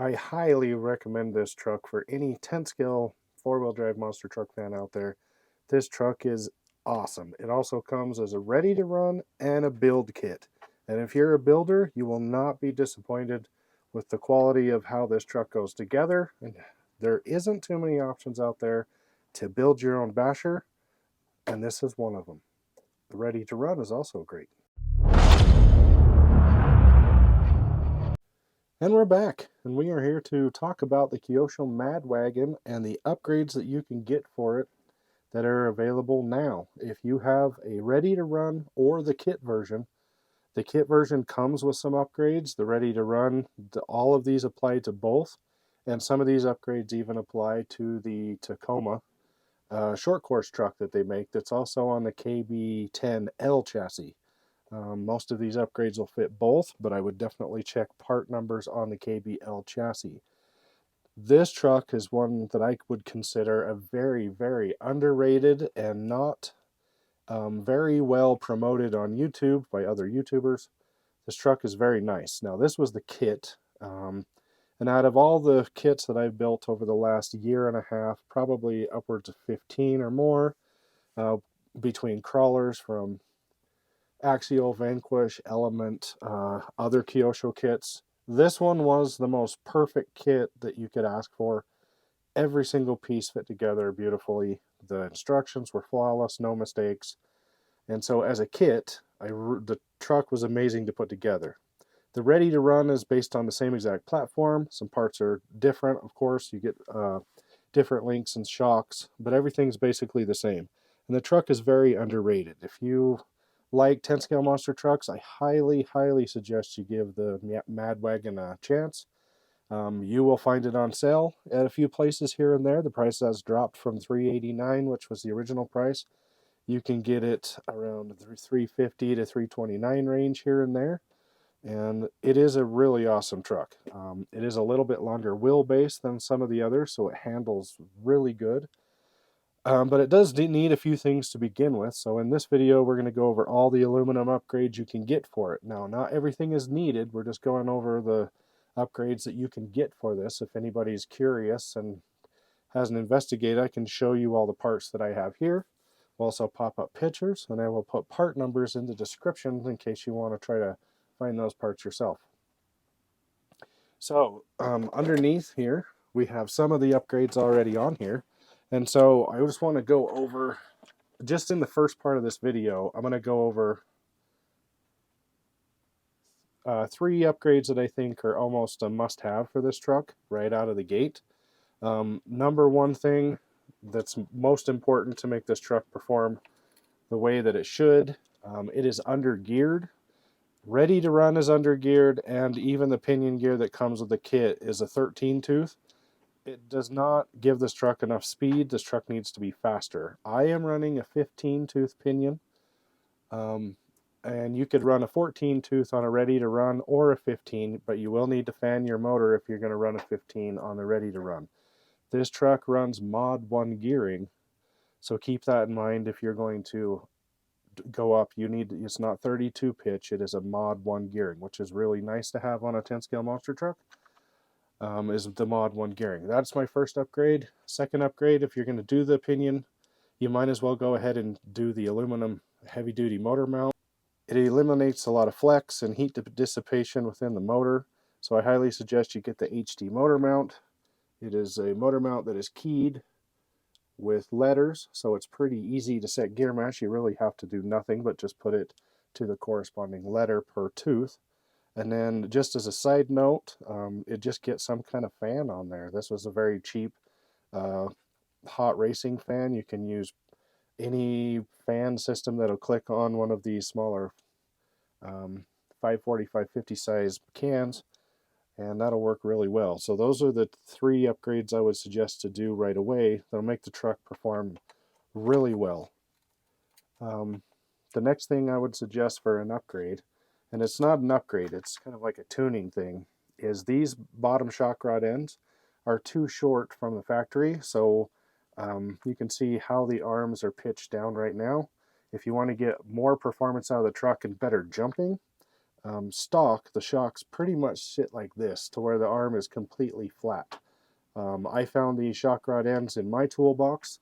I highly recommend this truck for any 10 scale four-wheel drive monster truck fan out there. This truck is awesome. It also comes as a ready to run and a build kit. And if you're a builder, you will not be disappointed with the quality of how this truck goes together. And there isn't too many options out there to build your own basher, and this is one of them. The ready to run is also great. And we're back, and we are here to talk about the Kyosho Mad Wagon and the upgrades that you can get for it that are available now. If you have a ready to run or the kit version comes with some upgrades. The ready to run, all of these apply to both, and some of these upgrades even apply to the Tacoma short course truck that they make that's also on the KB10L chassis. Most of these upgrades will fit both, but I would definitely check part numbers on the KBL chassis. This truck is one that I would consider a very, very underrated and not very well promoted on YouTube by other YouTubers. This truck is very nice. Now, this was the kit, and out of all the kits that I've built over the last year and a half, probably upwards of 15 or more, between crawlers from Axial, Vanquish, Element, other Kyosho kits. This one was the most perfect kit that you could ask for. Every single piece fit together beautifully. The instructions were flawless, no mistakes. And so as a kit, the truck was amazing to put together. The ready to run is based on the same exact platform. Some parts are different, of course. You get different links and shocks, but everything's basically the same. And the truck is very underrated. If you like 10 scale monster trucks, I highly, highly suggest you give the Mad Wagon a chance. You will find it on sale at a few places here and there. The price has dropped from $389, which was the original price. You can get it around the $350 to $329 range here and there. And it is a really awesome truck. It is a little bit longer wheelbase than some of the others, so it handles really good. But it does need a few things to begin with. So in this video, we're going to go over all the aluminum upgrades you can get for it. Now, not everything is needed. We're just going over the upgrades that you can get for this. If anybody's curious and hasn't investigated, I can show you all the parts that I have here. We'll also pop up pictures, and I will put part numbers in the description in case you want to try to find those parts yourself. So underneath here, we have some of the upgrades already on here. And so I just want to go over, just in the first part of this video, I'm going to go over 3 upgrades that I think are almost a must-have for this truck right out of the gate. Number one thing that's most important to make this truck perform the way that it should, it is under-geared. Ready to run is under-geared, and even the pinion gear that comes with the kit is a 13-tooth. It does not give this truck enough speed. This truck needs to be faster. I am running a 15-tooth pinion, and you could run a 14-tooth on a ready to run or a 15, but you will need to fan your motor if you're going to run a 15 on the ready to run. This truck runs Mod 1 gearing, so keep that in mind if you're going to go up. It's not 32 pitch, it is a Mod 1 gearing, which is really nice to have on a 10 scale monster truck. Is the Mod 1 gearing. That's my first upgrade. Second upgrade, if you're going to do the pinion, you might as well go ahead and do the aluminum heavy duty motor mount. It eliminates a lot of flex and heat dissipation within the motor, so I highly suggest you get the HD motor mount. It is a motor mount that is keyed with letters, so it's pretty easy to set gear match. You really have to do nothing but just put it to the corresponding letter per tooth. And then just as a side note, it just gets some kind of fan on there. This was a very cheap hot racing fan. You can use any fan system that'll click on one of these smaller 540, 550 size cans, and that'll work really well. So those are the 3 upgrades I would suggest to do right away. That'll make the truck perform really well. The next thing I would suggest for an upgrade, and it's not an upgrade, it's kind of like a tuning thing, is these bottom shock rod ends are too short from the factory. So you can see how the arms are pitched down right now. If you want to get more performance out of the truck and better jumping, Stock, the shocks pretty much sit like this, to where the arm is completely flat. I found these shock rod ends in my toolbox.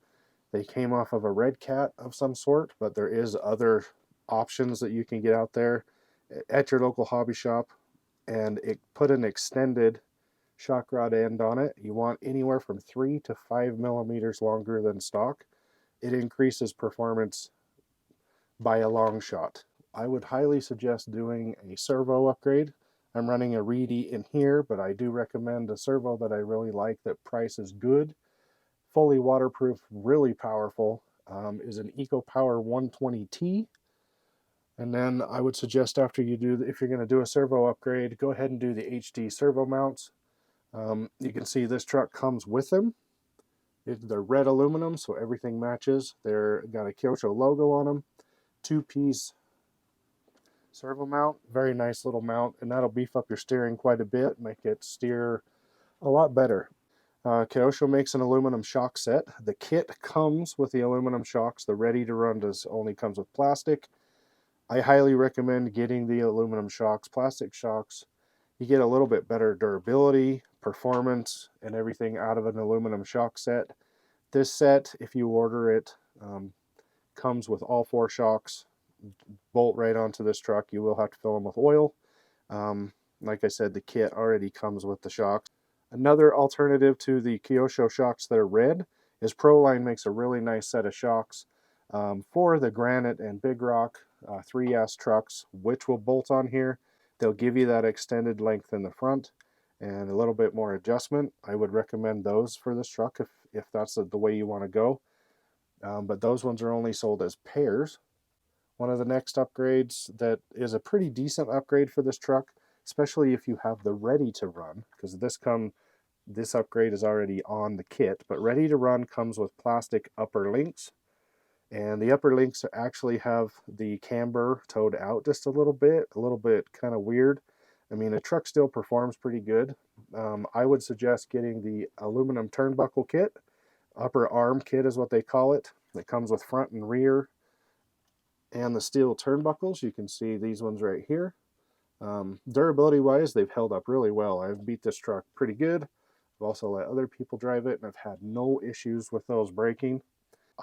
They came off of a Red Cat of some sort, but there is other options that you can get out there at your local hobby shop, and it put an extended shock rod end on it. You want anywhere from 3 to 5 millimeters longer than stock. It increases performance by a long shot. I would highly suggest doing a servo upgrade. I'm running a Reedy in here, but I do recommend a servo that I really like, that price is good, fully waterproof, really powerful, is an EcoPower 120T. And then I would suggest, after you do, if you're going to do a servo upgrade, go ahead and do the HD servo mounts. You can see this truck comes with them. They're red aluminum, so everything matches. They're got a Kyosho logo on them. 2-piece servo mount, very nice little mount, and that'll beef up your steering quite a bit, make it steer a lot better. Kyosho makes an aluminum shock set. The kit comes with the aluminum shocks. The ready to run only comes with plastic. I highly recommend getting the aluminum shocks. Plastic shocks, you get a little bit better durability, performance, and everything out of an aluminum shock set. This set, if you order it, comes with all 4 shocks, bolt right onto this truck. You will have to fill them with oil. Like I said, the kit already comes with the shocks. Another alternative to the Kyosho shocks that are red is Proline makes a really nice set of shocks for the Granite and Big Rock 3S trucks, which will bolt on here. They'll give you that extended length in the front and a little bit more adjustment. I would recommend those for this truck if that's the way you want to go. But those ones are only sold as pairs. One of the next upgrades that is a pretty decent upgrade for this truck, especially if you have the ready to run, because this upgrade is already on the kit, but ready to run comes with plastic upper links. And the upper links actually have the camber towed out just a little bit kind of weird. I mean, the truck still performs pretty good. I would suggest getting the aluminum turnbuckle kit. Upper arm kit is what they call it. It comes with front and rear and the steel turnbuckles. You can see these ones right here. Durability wise, they've held up really well. I've beat this truck pretty good. I've also let other people drive it, and I've had no issues with those braking.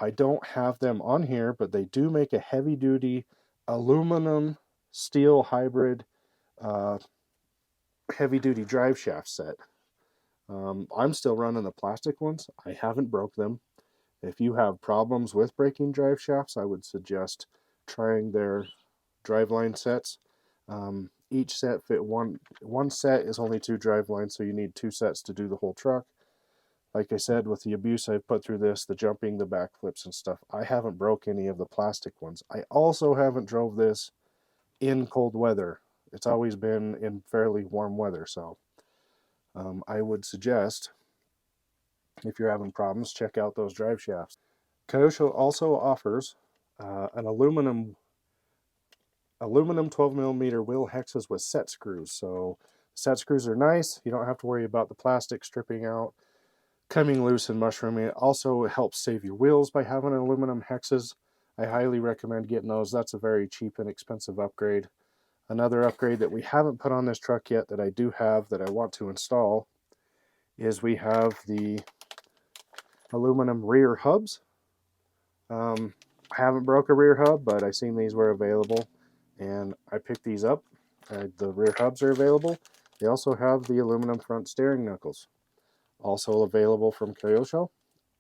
I don't have them on here, but they do make a heavy duty aluminum steel hybrid heavy duty drive shaft set. I'm still running the plastic ones. I haven't broke them. If you have problems with breaking drive shafts, I would suggest trying their driveline sets. Each set fit one set is only 2 drive lines, so you need 2 sets to do the whole truck. Like I said, with the abuse I've put through this, the jumping, the backflips and stuff, I haven't broke any of the plastic ones. I also haven't drove this in cold weather. It's always been in fairly warm weather, so I would suggest, if you're having problems, check out those drive shafts. Kyosho also offers an aluminum 12mm wheel hexes with set screws. So set screws are nice. You don't have to worry about the plastic stripping out, coming loose and mushrooming. It also helps save your wheels by having aluminum hexes. I highly recommend getting those. That's a very cheap and expensive upgrade. Another upgrade that we haven't put on this truck yet that I do have that I want to install is we have the aluminum rear hubs. I haven't broke a rear hub, but I seen these were available and I picked these up. The rear hubs are available. They also have the aluminum front steering knuckles, also available from Kyosho.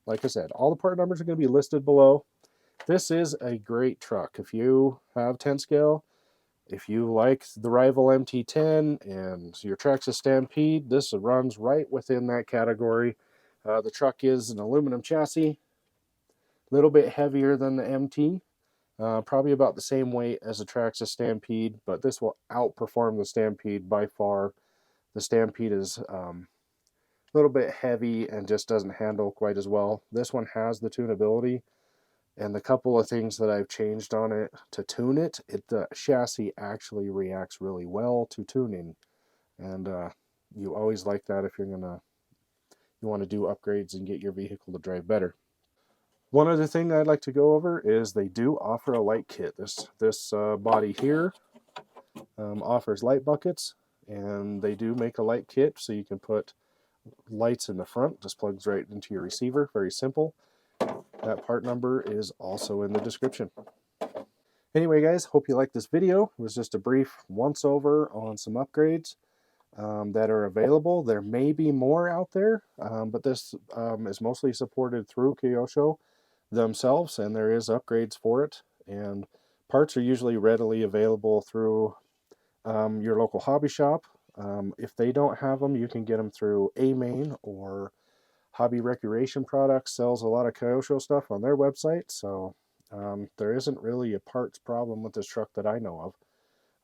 Like I said, all the part numbers are going to be listed below. This is a great truck. If you have 10 scale, if you like the rival MT10 and your Traxxas Stampede, this runs right within that category. The truck is an aluminum chassis, a little bit heavier than the MT, probably about the same weight as a Traxxas Stampede, but this will outperform the Stampede by far. The Stampede is a little bit heavy and just doesn't handle quite as well. This one has the tunability, and the couple of things that I've changed on it to tune it, the chassis actually reacts really well to tuning. And you always like that if you want to do upgrades and get your vehicle to drive better. One other thing that I'd like to go over is they do offer a light kit. This body here offers light buckets, and they do make a light kit so you can put lights in the front. Just plugs right into your receiver. Very simple. That part number is also in the description. Anyway, guys, hope you liked this video. It was just a brief once over on some upgrades that are available. There may be more out there, but this is mostly supported through Kyosho themselves, and there is upgrades for it. And parts are usually readily available through your local hobby shop. If they don't have them, you can get them through A-Main, or Hobby Recreation Products sells a lot of Kyosho stuff on their website. So there isn't really a parts problem with this truck that I know of.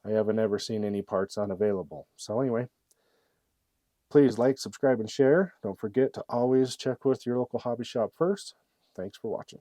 I haven't ever seen any parts unavailable. So anyway, please like, subscribe, and share. Don't forget to always check with your local hobby shop first. Thanks for watching.